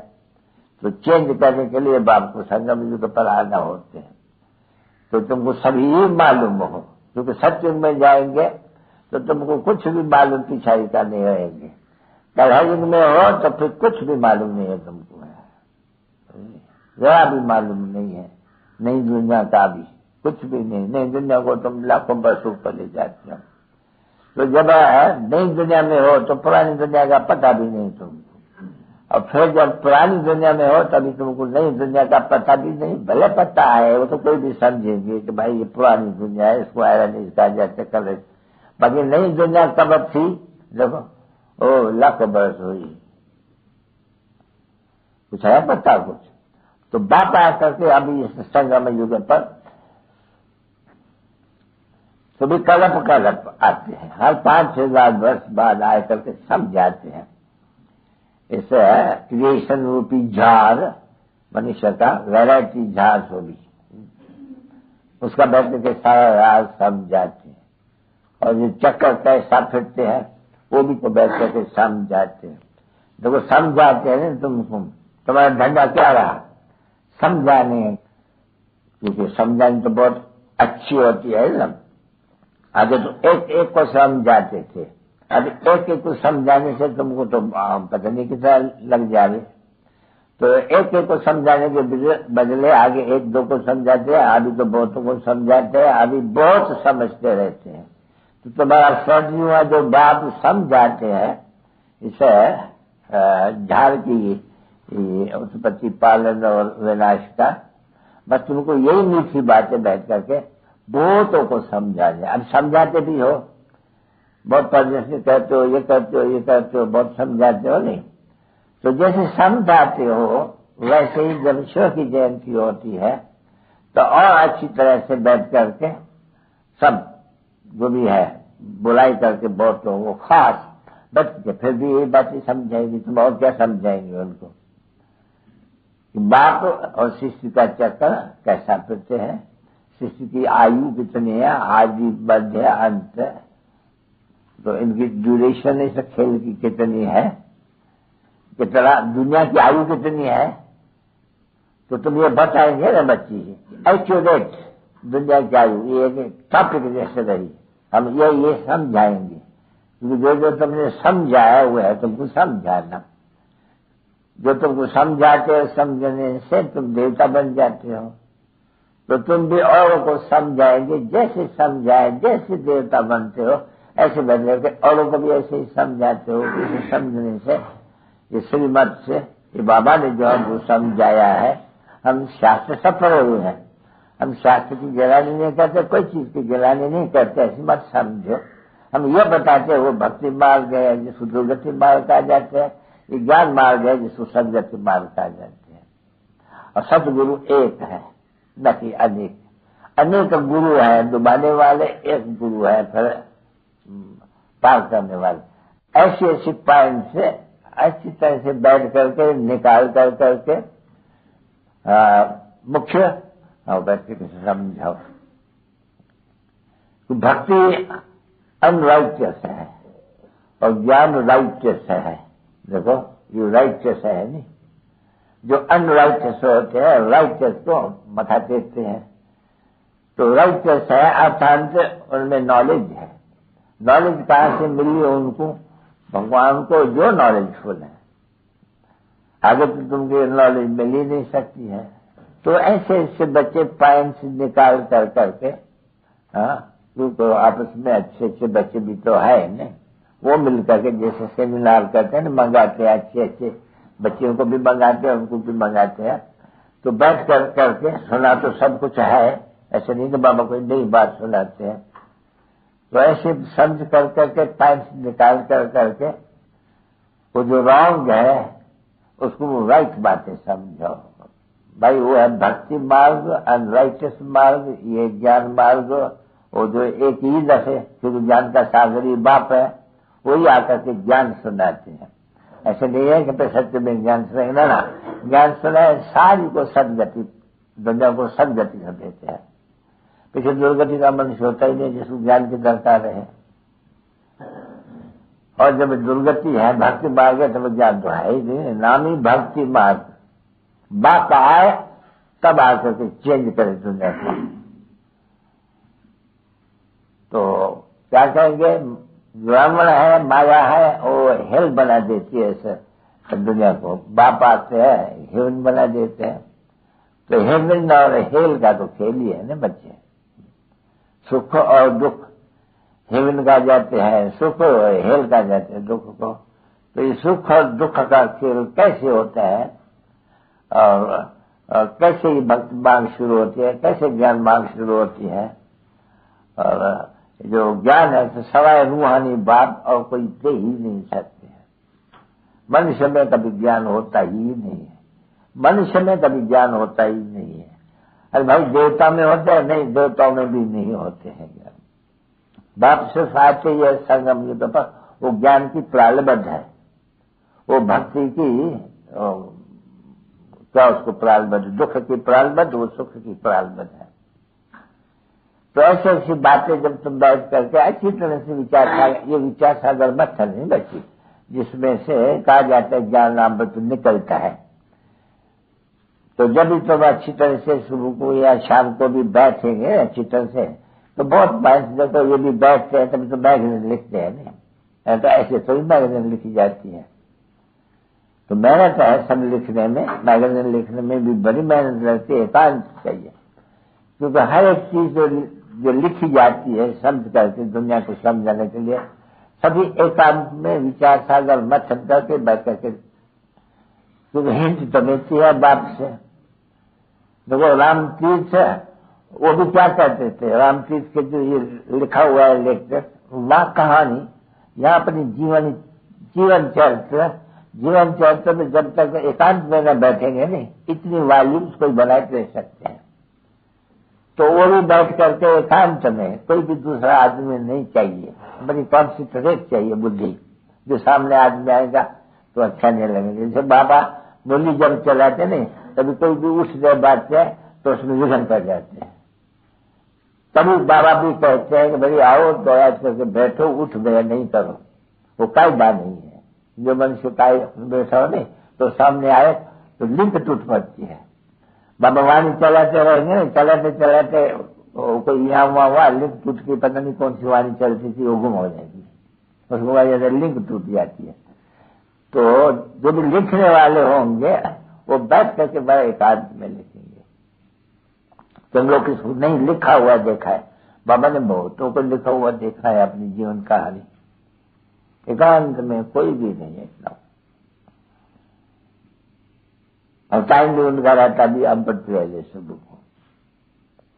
तो चेंज करने के लिए बाप को संगम युग पर आना होते हैं। तो तुमको सभी मालूम हो, क्योंकि सत्युग में जाएंगे तो तुमको कुछ भी मालूम पिछाई का नहीं रहेंगे। कलयुग में हो तो फिर कुछ भी मालूम नहीं है तुमको, जरा भी मालूम नहीं है, नई दुनिया का भी कुछ भी नहीं। नई दुनिया को तुम लाखों वर्ष ऊपर ले जाते हो। तो जब नई दुनिया में हो तो पुरानी दुनिया का पता भी नहीं तुमको, और फिर जब पुरानी दुनिया में हो तभी तुमको नई दुनिया का पता भी नहीं। भले पता है, वो तो कोई भी समझेंगे कि भाई ये पुरानी दुनिया है, इसको आयरन इसका जैसे कर, बाकी नई दुनिया कब थी, देखो ओ लाखों वर्ष हुई, कुछ है पता कुछ। तो बाप आया करके अभी इस संगम युग पर तो भी कल्प आते हैं, हर 5-6 वर्ष बाद आए करके समझाते हैं। इसे क्रिएशन रूपी झाड़ मनुष्य का वैरायटी झाड़ होगी, उसका बैठने के सारा राज समझाते हैं। और जो चक्कर कैसा फिरते हैं वो भी तो बैठ करके समझाते हैं। देखो समझाते हैं ना तुमको, तुम्हारा धंधा क्या रहा, समझाने, क्योंकि समझाने तो बहुत अच्छी होती है ना। आगे तो एक एक को समझाते थे, अब एक एक को समझाने से तुमको तो पता नहीं कितना लग जाए। तो एक एक को समझाने के बदले आगे 1-2 को समझाते हैं, अभी तो बहुतों को समझाते हैं, अभी बहुत समझते रहते हैं। तो तुम्हारा सर्दी हुआ जो बात समझाते हैं, इसे झाड़ की उत्पत्ति पालन और विनाश का, बस तुमको यही मीठी बातें बैठ करके बहुतों को समझा जाए। अब समझाते भी हो, बहुत परजैसे कहते हो, ये करते हो, ये करते हो, बहुत समझाते हो नहीं। तो जैसे समझाते हो वैसे ही जब ईश्वर की जयंती होती है तो और अच्छी तरह से बैठ करके सब जो भी है बुलाई करके बहुत लोगों को खास बैठ के फिर भी यही बातें समझाएंगे। तुम और क्या समझाएंगे उनको कि बाप और शिष्य का चक्कर कैसा फिरते हैं, शिष्य की आयु कितनी है, आदि मध्य अंत, तो इनकी ड्यूरेशन इस खेल की कितनी है, कितना दुनिया की आयु कितनी है, तो तुम ये बताएंगे ना बच्ची एक्यूरेट दुनिया की आयु, ये टॉपिक जैसे रही, हम ये समझाएंगे। क्योंकि जो तुमने समझाया हुआ है तुमको समझाना, जो तुमको समझाते हो समझने से तुम देवता बन जाते हो, तो तुम भी औरों को समझाएंगे, जैसे समझाए जैसे देवता बनते हो ऐसे बन जाते, औरों को भी ऐसे ही समझाते हो। इसे समझने से ये श्रीमत से ये बाबा ने जो हमको समझाया है, हम शास्त्र सब पढ़े हुए हैं, हम शास्त्र की गिलानी नहीं करते, कोई चीज की गिलानी नहीं करते, ऐसी मत समझो। हम ये बताते हैं वो भक्ति मार्ग है जिसको दुर्गति मार्ग कहा जाता है, ये ज्ञान मार्ग है जिसको सदगति मार्ग कहा जाता है। और सतगुरु एक है, न कि अनेक। अनेक गुरु है डुबाने वाले, एक गुरु है फिर पार करने वाले। ऐसी ऐसी पॉइंट से अच्छी तरह से बैठ करके निकाल करके मुख्य व्यक्ति को समझाओ। भक्ति अनराइटियस है और ज्ञान राइटियस है। देखो ये राइटियस है नहीं, जो अनराइटियस होते हैं राइटियस को मथा टेकते हैं। तो राइटियस है अर्थात उनमें नॉलेज है। नॉलेज कहां से मिली उनको? भगवान को जो नॉलेजफुल है। आगे तो तुमको नॉलेज मिल ही नहीं सकती है। तो ऐसे ऐसे बच्चे पॉइंट्स निकाल करके, क्योंकि आपस में अच्छे अच्छे बच्चे भी तो है न, वो मिल करके जैसे सेमिनार करते हैं ना, मंगाते हैं अच्छे अच्छे बच्चियों को भी मंगाते हैं, उनको भी मंगाते हैं। तो बैठ करके सुना तो सब कुछ है, ऐसे नहीं कि बाबा कोई नई बात सुनाते हैं। तो ऐसे समझ करके पॉइंट्स निकाल करके वो जो रॉन्ग है उसको वो राइट बातें समझाओ। भाई वो है भक्ति मार्ग, अनराइटियस मार्ग, ये ज्ञान मार्ग। वो जो एक ही दफे क्योंकि ज्ञान का सागरी बाप है, वही आकर के ज्ञान सुनाते हैं। ऐसे नहीं है कि सत्य में ज्ञान सुनेंगे ना, ज्ञान सुनाए सारी को सदगति, दुनिया को सदगति कर देते हैं। पीछे दुर्गति का मनुष्य होता ही नहीं जिसको ज्ञान की दरकार है। और जब दुर्गति है भक्ति मार्ग है तो ज्ञान तो है ही नहीं, नाम ही भक्ति मार्ग। बात आए तब आकर के चेंज करे दुनिया को। तो क्या कहेंगे, ब्राह्मण है, माया है, वो हेल बना देती है ऐसे दुनिया को। बाप आते हैं हेवन बना देते हैं। तो हेवन और हेल का तो खेल ही है ना बच्चे। सुख और दुख, हेवन का जाते हैं सुख, हेल का जाते हैं दुख को। तो ये सुख और दुख का खेल कैसे होता है और कैसे ये भक्ति मार्ग शुरू होती है, कैसे ज्ञान मार्ग शुरू होती है। और जो ज्ञान है तो सवाए रूहानी बात और कोई दे ही नहीं सकते हैं। मनुष्य में कभी ज्ञान होता ही नहीं है, मनुष्य में कभी ज्ञान होता ही नहीं है। अरे भाई देवता में होते हैं, नहीं देवताओं में भी नहीं होते हैं ज्ञान। बाप सिर्फ आते ही है संगम युद्ध पर, वो ज्ञान की प्रालबद्ध है, वो भक्ति की क्या उसको प्रालबद्ध, दुख की प्रालबद्ध, वो सुख की प्रालबद्ध है। तो ऐसी ऐसी बातें जब तुम बैठ करके अच्छी तरह से विचार सागर, ये विचार सागर मत्थर नहीं बची जिसमें से कहा जाता है ज्ञान अमृत निकलता है। तो जब भी तुम अच्छी तरह से सुबह को या शाम को भी बैठेंगे अच्छी तरह से, तो बहुत बात देखो ये भी बैठते हैं तभी तो मैगजीन लिखते हैं नहीं, तो ऐसे थोड़ी मैगजीन लिखी जाती है। तो मेहनत है सब लिखने में, मैगजीन लिखने में भी बड़ी मेहनत लगती है, एकांत चाहिए। क्योंकि हर एक चीज जो लिखी जाती है समझ करके दुनिया को समझाने के लिए, सभी एकांत में विचार सागर मथन करके बैठ करके, क्योंकि हिंट तो मिलती है बाप से। देखो राम तीर्थ वो भी क्या कहते थे, राम तीर्थ के जो ये लिखा हुआ है लेक्चर, वह कहानी यहाँ अपनी जीवन चरित्र में जब तक एकांत में न बैठेंगे नहीं, इतनी वॉल्यूम्स कोई बनाए दे सकते हैं। तो वो भी बैठ करके एकांत में, कोई भी दूसरा आदमी नहीं चाहिए, बड़ी कॉन्सेंट्रेट चाहिए बुद्धि। जो सामने आदमी आएगा तो अच्छा नहीं लगेगा। जैसे बाबा मुरली जब चलाते नहीं, तभी कोई भी उठ जाए बात जाए तो उसमें विघन कर जाते हैं। तभी बाबा भी कहते हैं कि भाई आओ दया करके बैठो, उठ गए नहीं करो, वो कायदा नहीं है। जो मनुष्य बैठा हो नहीं तो सामने आए तो लिंक टूट पड़ती है। बाबा वाणी चलाते रहेंगे, चलाते कोई यहाँ वहाँ हुआ, लिंक टूट के पता नहीं कौन सी वाणी चलती थी वो गुम हो जाएगी, उसको वजह लिंक टूट जाती है। तो जो भी लिखने वाले होंगे वो बैठ करके बड़ा एकांत में लिखेंगे। तुम लोग किसको नहीं लिखा हुआ देखा है, बाबा ने बहुतों को लिखा हुआ देखा है अपनी जीवन कहानी। एकांत में कोई भी नहीं है इतना, और टाइम भी उनका रहता भी अमृत वेले सुबह को,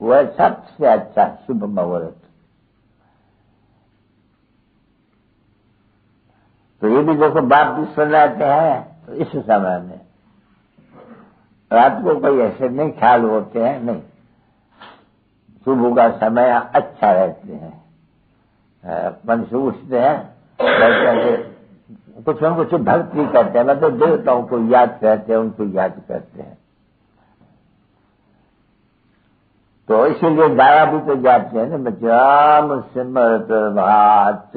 वह सबसे अच्छा शुभ मुहूर्त। तो ये भी देखो बाप भी सुनाते हैं, तो इस समय में रात को कोई ऐसे नहीं ख्याल होते हैं, नहीं, सुबह का समय अच्छा रहते हैं। मनुष्य उठते हैं, कुछ न कुछ भक्ति करते हैं, मतलब देवताओं को याद करते हैं, उनको याद करते हैं। तो इसीलिए गाया भी तो जाते हैं ना, राम सिमरत भात।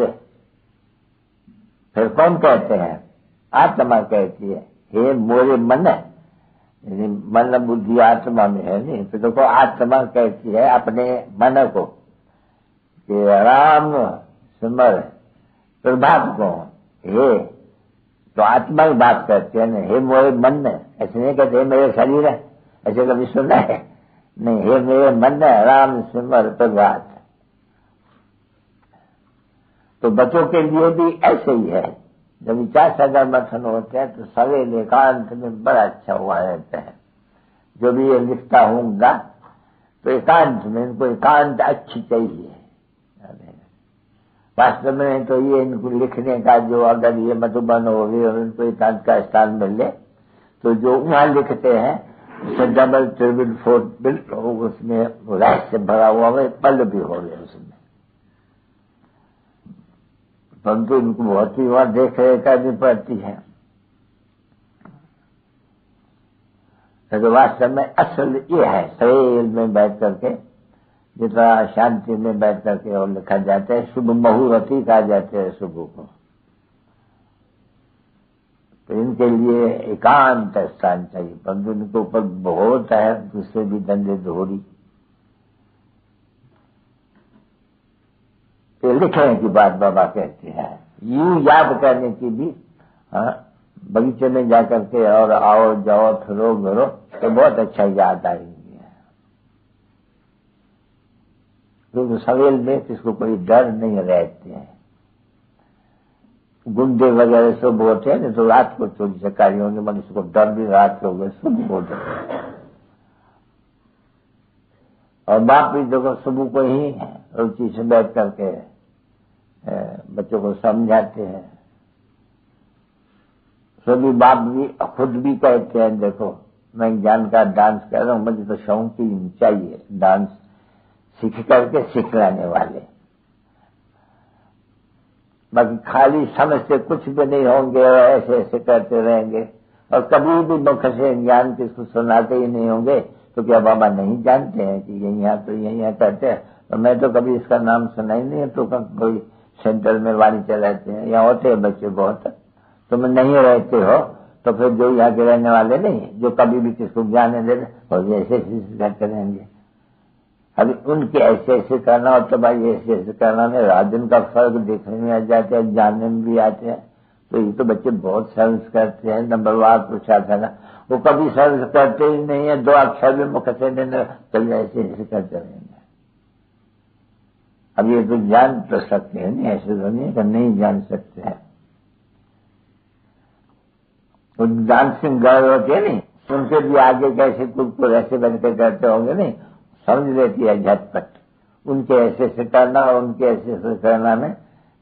फिर कौन कहते हैं? आत्मा कहती है, हे मोरे मन, मन बुद्धि आत्मा में है नहीं। तो देखो आत्मा कहती है अपने मन को कि राम सिमर प्रभात को, हे, तो आत्मा की बात करते हैं ना, हे मोरे मन, ऐसे नहीं कहते मेरे शरीर है, ऐसे कभी सुना है नहीं, हे मेरे मन राम सिमर प्रभात। तो बच्चों के लिए भी ऐसे ही है, जब विचार सागर मथन होते हैं तो सवेल एकांत में बड़ा अच्छा हुआ रहता है। जो भी ये लिखता हूँगा तो एकांत में, इनको एकांत अच्छी चाहिए। वास्तव में तो ये इनको लिखने का जो, अगर ये मधुबन हो गई और इनको एकांत का स्थान मिल ले, तो जो वहां लिखते हैं उसे डबल ट्रिपल फोर्थ बिल, उसमें रहस्य भरा हुआ है, पल भी हो गए उसमें। परंतु इनको बहुत ही वहां देख रेख करनी पड़ती है। तो वास्तव में असल ये है, सवेल में बैठ करके, जितना शांति में बैठ करके और लिखा जाता है, शुभ मुहूर्त ही कहा जाते हैं सुबह को। तो इनके लिए एकांत स्थान चाहिए, परंतु इनके ऊपर बहुत है दूसरे भी धंधे दोहरी। तो लिखने की बात बाबा कहते हैं, यूं याद करने की भी, बगीचे में जाकर के और आओ जाओ फिरो घरो तो बहुत अच्छा याद आएगी। क्योंकि सवेल में किसको कोई डर नहीं रहते हैं। गुंडे वगैरह सब होते हैं, तो रात को चोरी चकारी होंगे, मनुष्य को डर भी रात को होगा, सुबह को डर। और बाप भी देखो सुबह को ही रुचि से बैठ करके बच्चों को समझाते हैं। सभी बाप भी खुद भी कहते हैं, देखो मैं ज्ञान का डांस कर रहा हूं, मुझे तो शौक ही चाहिए, डांस सीख करके सिखलाने वाले। बाकी खाली समझ से कुछ भी नहीं होंगे, ऐसे ऐसे करते रहेंगे और कभी भी मुख से ज्ञान किसको सुनाते ही नहीं होंगे, तो क्या बाबा नहीं जानते हैं कि ये यहाँ तो ये यहाँ करते हैं? तो मैं तो कभी इसका नाम सुना ही नहीं है। तो कोई सेंटर में वाणी चलाते हैं, यहाँ होते हैं बच्चे बहुत, तुम नहीं रहते हो तो फिर जो यहाँ के रहने वाले नहीं, जो कभी भी किसको ज्ञान नहीं देते और ऐसे ऐसे करते रहेंगे। अभी उनके ऐसे ऐसे करना और तो भाई ऐसे ऐसे करना में रात दिन का फर्क देखने में आ जाते हैं, जानने में भी आते हैं। तो ये तो बच्चे बहुत सर्विस करते हैं, नंबरवार पूछा था ना, वो कभी सर्विस करते ही नहीं है, दो अक्षर भी मुख से देने, चलिए ऐसे ऐसे करते रहेंगे। अब ये तो जान तो सकते हैं नहीं, ऐसे तो नहीं कि नहीं जान सकते हैं। तो डांसिंग गर्ल होती है नहीं, उनके भी आगे कैसे कुछ ऐसे बनकर करते होंगे नहीं, समझ लेती है झटपट। उनके ऐसे ऐसे करना और उनके ऐसे ऐसे करना में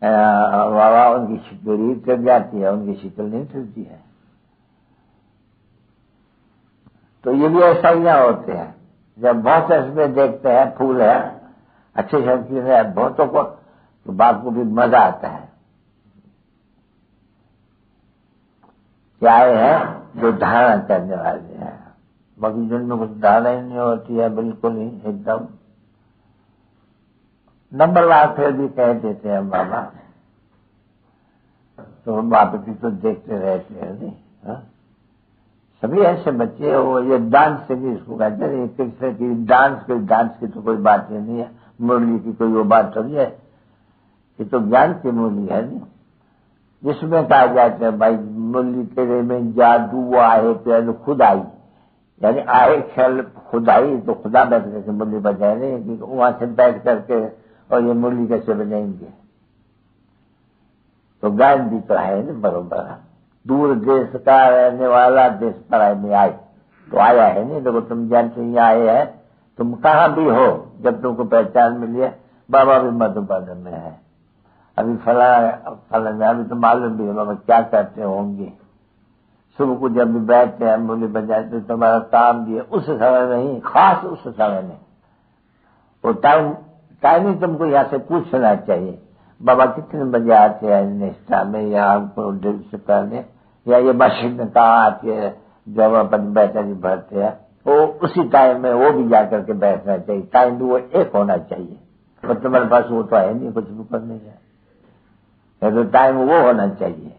वाह उनकी शिकल चल जाती है, उनकी शिकल नहीं चलती है। तो ये भी ऐसा ही होते हैं। जब बहुत इसमें देखते हैं फूल है, अच्छे शक्ति है बहुतों को, तो बाप को भी मजा आता है। क्या है जो धारण करने वाले हैं, बाकी जिनमें कुछ धारणा ही नहीं होती है, बिल्कुल ही एकदम नंबरवार फिर भी कह देते हैं बाबा, तो बाप भी तो देखते रहते हैं नहीं। सभी ऐसे बच्चे हो, ये डांस से भी इसको कहते हैं, एक तरह की डांस की तो कोई बात ही नहीं है, मुरली की कोई वो बात थोड़ी है, ये तो ज्ञान की मुरली है नहीं, जिसमें कहा जाता है भाई मुरली तेरे में जादू आए पेड़ खुदाई, यानी आए ख्याल खुदाई, तो खुदा बैठ करके मुरली बजाए नहीं कि वहां से बैठ करके और ये मुरली कैसे बजाएंगे। तो ज्ञान भी तो है ना बरोबर। दूर देश का रहने वाला देश पराय में आए, तो आया है नहीं, देखो तुम जानते ही आए हैं तुम कहाँ भी हो, जब तुमको पहचान मिली है, बाबा भी मधुबन में है, अभी फला अभी तो मालूम भी है बाबा क्या करते होंगे। सुबह को जब भी बैठते हैं बोली बजाते तो तुम्हारा काम भी है उस समय नहीं, खास उस समय में। वो टाइम ही तुमको यहाँ से पूछना चाहिए, बाबा कितने बजे आते हैं निष्ठा में, या हमको ड्रिल से पहले, या ये मशीन कहाँ आती है जब अपन बैटरी भरते हैं, वो उसी टाइम में वो भी जाकर के बैठना चाहिए। टाइम भी वो एक होना चाहिए, और तुम्हारे पास वो तो है नहीं कुछ भी करने का, तो टाइम वो होना चाहिए।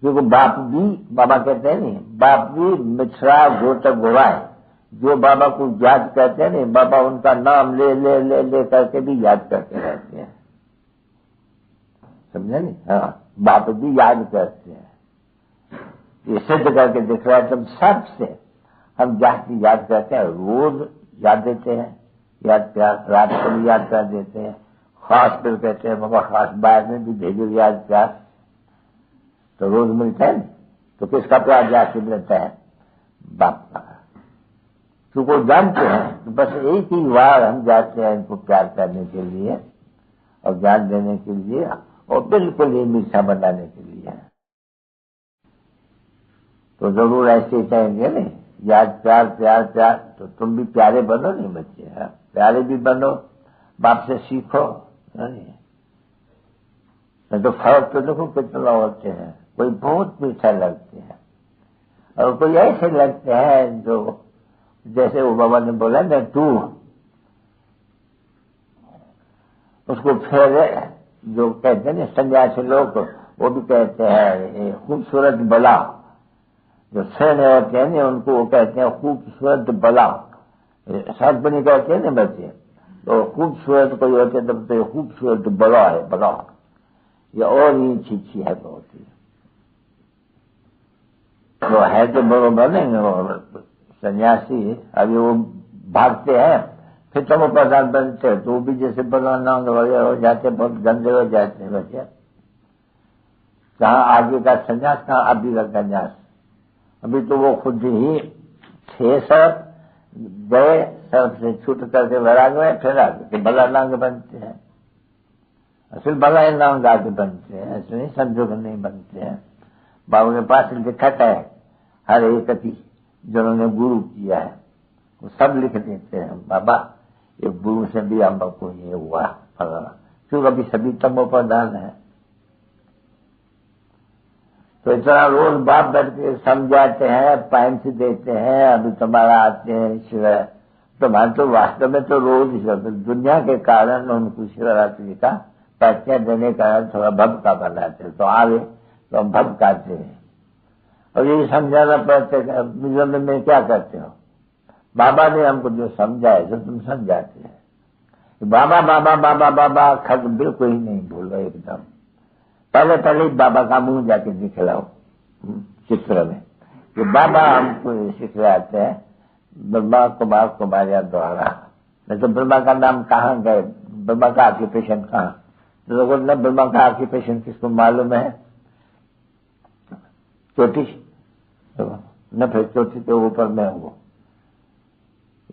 क्योंकि बाप भी, बाबा कहते हैं नहीं, बाप भी मिश्रा गोट गोवाए, जो बाबा को याद करते हैं नहीं, बाबा उनका नाम ले ले ले ले करके भी याद करते रहते हैं, समझे नहीं? हाँ, बाप भी याद करते हैं, ये सिद्ध करके दिख रहा है। तुम सबसे हम जाति याद करते हैं, रोज याद देते हैं, याद प्यार, रात को भी याद कर देते हैं, खास कर कहते हैं बाबा खास बाद में भी भेजो याद प्यार, तो रोज मिलता है। तो किसका प्यार जाके मिलता है? बाप का। क्योंकि जानते हैं तो बस एक ही बार हम जाते हैं इनको प्यार करने के लिए और ज्ञान देने के लिए, और बिल्कुल ही मीठा बनाने के लिए। तो जरूर ऐसे कहेंगे नहीं, याद प्यार प्यार प्यार, तो तुम भी प्यारे बनो नहीं बच्चे, प्यारे भी बनो, बाप से सीखो। नहीं तो फर्क तो देखो कितना होते हैं, कोई बहुत मीठा लगते हैं और कोई ऐसे लगते हैं जो, जैसे वो बाबा ने बोला ना तू, उसको फिर जो कहते हैं ना सन्यासी लोग, वो भी कहते हैं खूबसूरत बला, जो सैन होते हैं ना उनको वो कहते हैं खूबसूरत बला, शब्द नहीं कहते हैं ना बच्चे, तो खूबसूरत कोई होते हैं तब तो खूबसूरत बला है, बला ये और ही चीज है बहुत ही, वो है तो बरोबर नहीं। सन्यासी अभी वो भागते हैं, फिर तो वो प्रधान बनते हैं, तो वो भी जैसे बलवान वगैरह हो जाते, बहुत गंदे हो जाते हैं बच्चे। कहाँ आगे का संन्यास, कहाँ अभी का संन्यास। अभी तो वो खुद ही 6 सर गए, सब से छूट करके वैराग में, फिर आगे के बला नांग बनते हैं, असल बला नांग आगे बनते हैं, ऐसे नहीं समझो कि नहीं बनते हैं। बाबू के पास लिखत है हर एक जिन्होंने गुरु किया है, वो सब लिख देते हैं, बाबा ये गुरु से भी हमको ये हुआ, क्योंकि अभी सभी तमोप्रधान है। तो इतना रोज बाप बैठ के समझाते हैं, पैंस देते हैं, अभी तुम्हारा आते हैं शिव, तुम्हारे तो वास्तव में तो रोज दुनिया के कारण उनको शिवरात्रि का पैसा देने का थोड़ा भक्का बनाते, तो आगे तो हम भक्काते हैं। और ये समझाना पड़ता है मिजोरम में क्या करते हो, बाबा ने हमको जो समझाया तो तुम समझाते हैं। बाबा बाबा बाबा बाबा खत बिल्कुल ही नहीं भूलो एकदम। पहले पहले ही बाबा का मुंह जाके दिखलाओ चित्र में कि बाबा हमको सिखलाते हैं ब्रह्मा कुमार कुमारिया द्वारा। नहीं तो ब्रह्मा का नाम कहाँ गए, ब्रह्मा का ऑक्यूपेशन कहाँ? तो लोगों ने ब्रह्मा का ऑक्यूपेशन किसको मालूम है? चोटी न, फिर चोटी के ऊपर में वो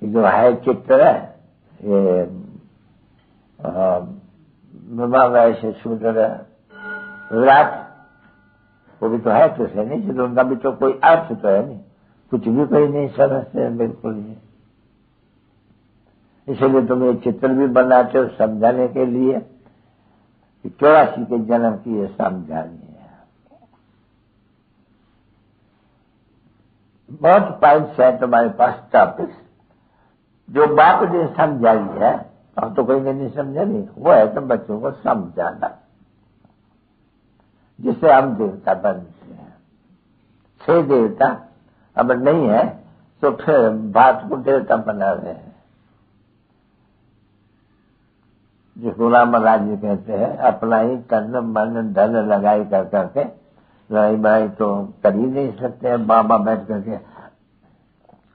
ये जो है चित्र है, ये ब्रह्मा वैश्य शूद्र विराट, वो भी तो है, तो है नहीं, तो उनका भी तो कोई अर्थ तो है नहीं, कुछ भी कोई नहीं समझते हैं बिल्कुल ही। इसलिए तुम ये चित्र भी बनाते हो समझाने के लिए कि 84 के जन्म की ये समझानी है। बहुत पॉइंट्स है तुम्हारे पास, टॉपिक्स जो बाप ने समझाई है, और तो कोई ने नहीं समझा नहीं, वो है तुम बच्चों को समझाना, जिससे हम देवता बनते हैं। 6 देवता अब नहीं है तो फिर बात को देवता बना रहे हैं। जिस गुलाम महाराज जी कहते हैं अपना ही तन मन धन लगाई कर करके लड़ाई बड़ाई तो कर ही नहीं सकते हैं। बाबा बैठ करके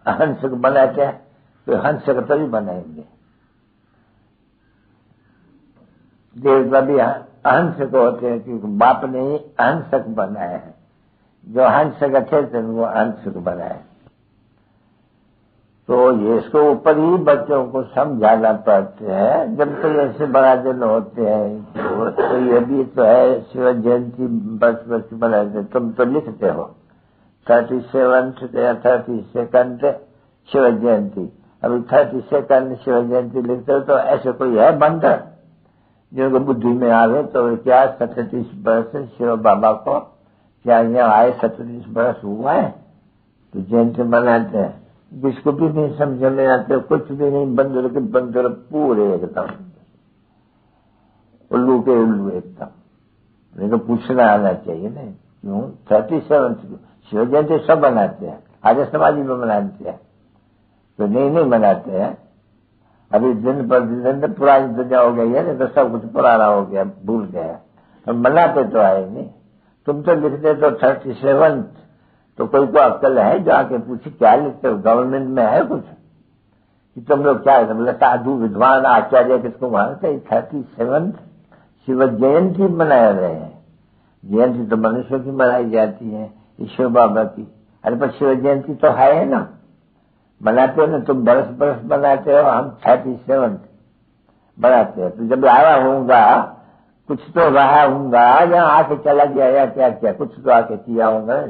हंस बनाते हैं तो हंस का तभी बनाएंगे। देवता भी अहंसक होते हैं क्योंकि बाप ने ही अहंसक बनाए हैं। जो हंसक थे वो अहंसक बनाए। तो ये इसके ऊपर ही बच्चों को समझाना पड़ते हैं। जब तक ऐसे बड़ा दिन होते हैं तो ये भी तो है, शिव जयंती बस बनाते। तुम तो लिखते हो 37 या 32 शिव जयंती, अभी 32 शिव जयंती लिखते हो। तो ऐसे कोई है बंदर जिनको बुद्धि में आवे तो क्या 37 वर्ष शिव बाबा को क्या यहाँ आए 37 वर्ष हुआ है तो जयंती मनाते हैं। जिसको भी नहीं समझ में आते, कुछ भी नहीं, बंदर के बंदर पूरे एकदम उल्लू के उल्लू एकदम। नहीं तो पूछना आना चाहिए नहीं क्यों 37 शिव जयंती सब मनाते हैं, आर्य समाज भी मनाते हैं, तो नहीं मनाते हैं। अभी दिन पर दिन पुरानी दुनिया हो गई है नहीं तो सब कुछ पुराना हो गया, भूल गया। तो मनाते तो आए नहीं। तुम तो लिखते तो 37, तो कोई को अक्ल है जो आके पूछे क्या लिखते हो, गवर्नमेंट में है कुछ कि तुम लोग क्या मतलब साधु विद्वान आचार्य किसको मानते? 37 शिव जयंती मनाए रहे हैं। जयंती तो मनुष्य की मनाई जाती है, ईश्वर बाबा की। अरे पर शिव जयंती तो है ना, मनाते हो ना, तुम बरस बनाते हो, हम 37 बनाते हैं। तो जब आया होऊंगा कुछ तो रहा होऊंगा, या आके चला गया या क्या क्या कुछ तो आके किया होगा,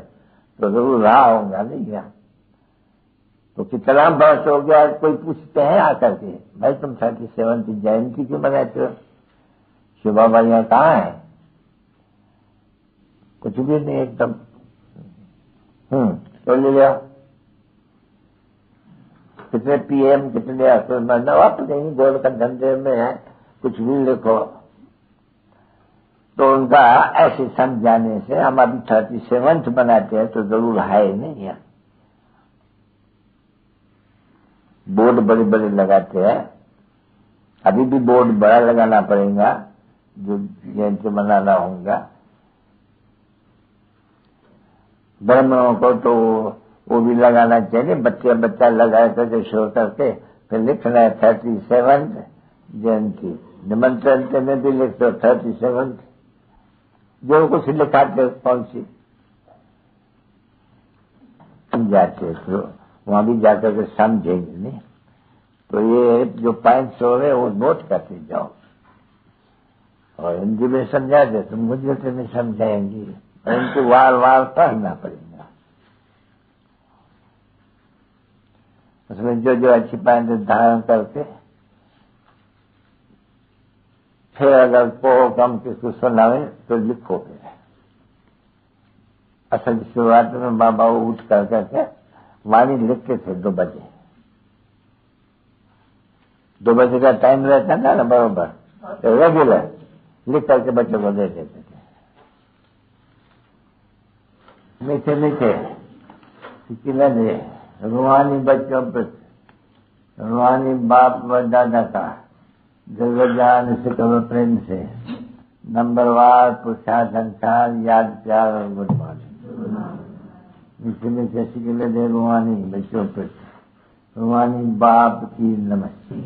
तो जरूर रहा होगा नहीं क्या? तो कितना बरस हो गया, कोई पूछते हैं आकर के भाई तुम 37 की जयंती क्यों मनाते हो? शिव बाबा यहाँ कहाँ है? कुछ भी नहीं एकदम। तो ले लिया कितने पीएम कितने असल आप नहीं गोल का धंधे में है, कुछ भी लिखो। तो उनका ऐसे समझाने से हम अभी 37 बनाते हैं तो जरूर है नहीं है। बोर्ड बड़े बड़े लगाते हैं, अभी भी बोर्ड बड़ा लगाना पड़ेगा जो जयंती मनाना होगा। ब्राह्मणों को तो वो भी लगाना चाहिए, बच्चा लगाए करके शो करके फिर लिखना है 37 जयंती। निमंत्रण में भी लिखते हो 37, जो कुछ लिखाते कौन सी समझाते तो वहां भी जाकर के समझेंगे नहीं। तो ये जो पॉइंट्स हो रहे वो नोट करते जाओ, और हिंदी में समझा दे तो मुझे तो नहीं समझाएंगी, इनको वार पढ़ना पड़ेगा। उसमें जो अच्छी पॉइंट धारण करके फिर अगर को कम किसको सुनावे तो लिखोगे। असल शुरुआत में बाबा उठ करके वाणी लिखते थे 2 बजे। 2 बजे का टाइम रहता था ना बरोबर, रेगुलर लिख करके बच्चों को दे देते थे। मीठे किले रूहानी बच्चों पर रूहानी बाप व दादा का जगजान से करो प्रेम से, नंबरवार पुरुषार्थ संसार याद प्यार और गुड मॉर्निंग। मीठे सिकले दे रूहानी बच्चों पर रूहानी बाप की नमस्ते।